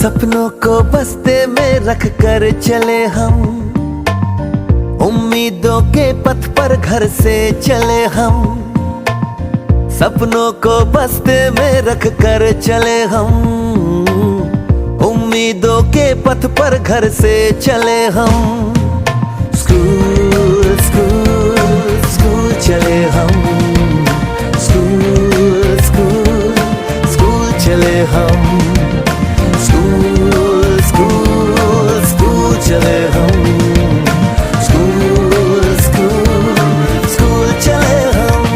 सपनों को बस्ते में रख कर चले हम, उम्मीदों के पथ पर घर से चले हम। सपनों को बस्ते में रख कर चले हम, उम्मीदों के पथ पर घर से चले हम। स्कूल स्कूल स्कूल चले हम, स्कूल स्कूल स्कूल चले हम, स्कूल स्कूल स्कूल चले हम, स्कूल स्कूल स्कूल चले हम।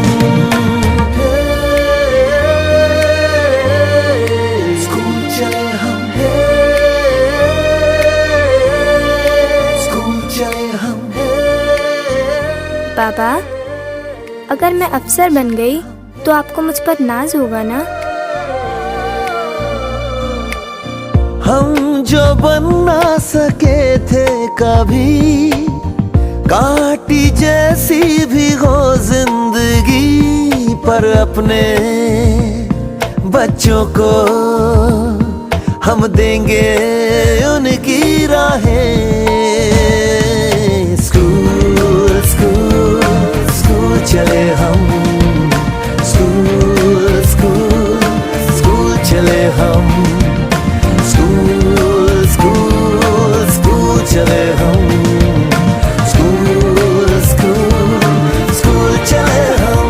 स्कूल चले हम, स्कूल चले हम। पापा, अगर मैं अफसर बन गई तो आपको मुझ पर नाज होगा ना? हम जो बन ना सके थे कभी, काटी जैसी भी हो जिंदगी, पर अपने बच्चों को हम देंगे उनकी राहें। स्कूल स्कूल स्कूल चले हम, स्कूल स्कूल स्कूल चले हम, स्कूल स्कूल स्कूल चले हम, स्कूल स्कूल स्कूल चले हम।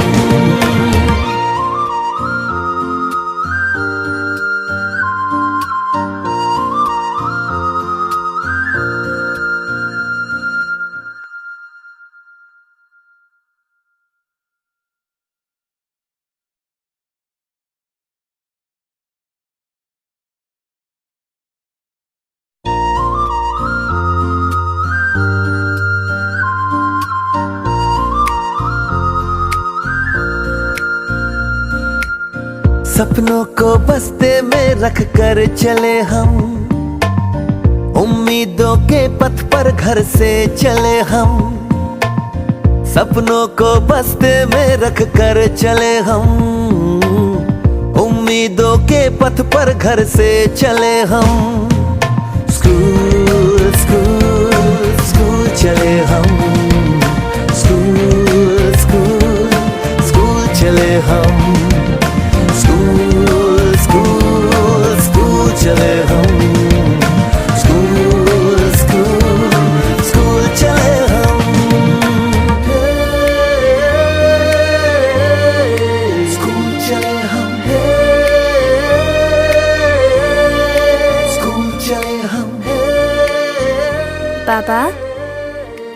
सपनों को बस्ते में रख कर चले हम, उम्मीदों के पथ पर घर से चले हम। सपनों को बस्ते में रख कर चले हम, उम्मीदों के पथ पर घर से चले हम। स्कूल स्कूल स्कूल चले हम, स्कूल स्कूल स्कूल चले हम, स्कूल स्कूल स्कूल चले हम, स्कूल स्कूल स्कूल चले हम। स्कूल चले हम, स्कूल चले हम। पापा,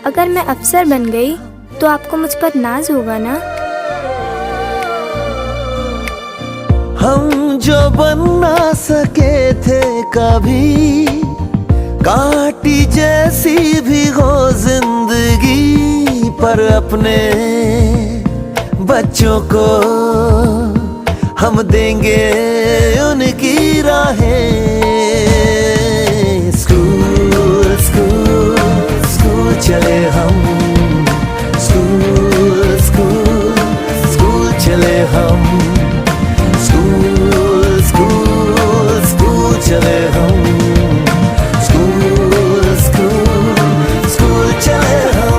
अगर मैं अफसर बन गई तो आपको मुझ पर नाज होगा ना? हम जो बन ना सके थे कभी, काटी जैसी भी हो जिंदगी, पर अपने बच्चों को हम देंगे उनकी राहें। स्कूल स्कूल स्कूल चले हम, स्कूल स्कूल स्कूल चले हम, स्कूल स्कूल स्कूल चले हम, स्कूल स्कूल स्कूल चले हम।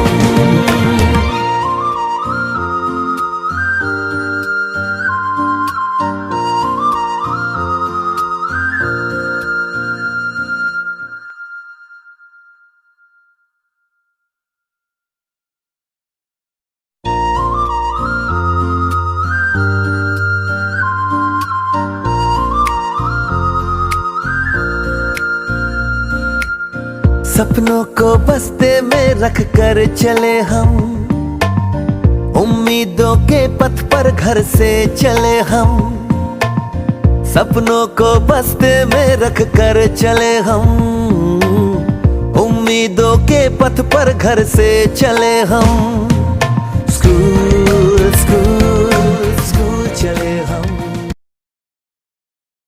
सपनों को बस्ते में रख कर चले हम, उम्मीदों के पथ पर घर से चले हम। सपनों को बस्ते में रख कर चले हम, उम्मीदों के पथ पर घर से चले हम। School school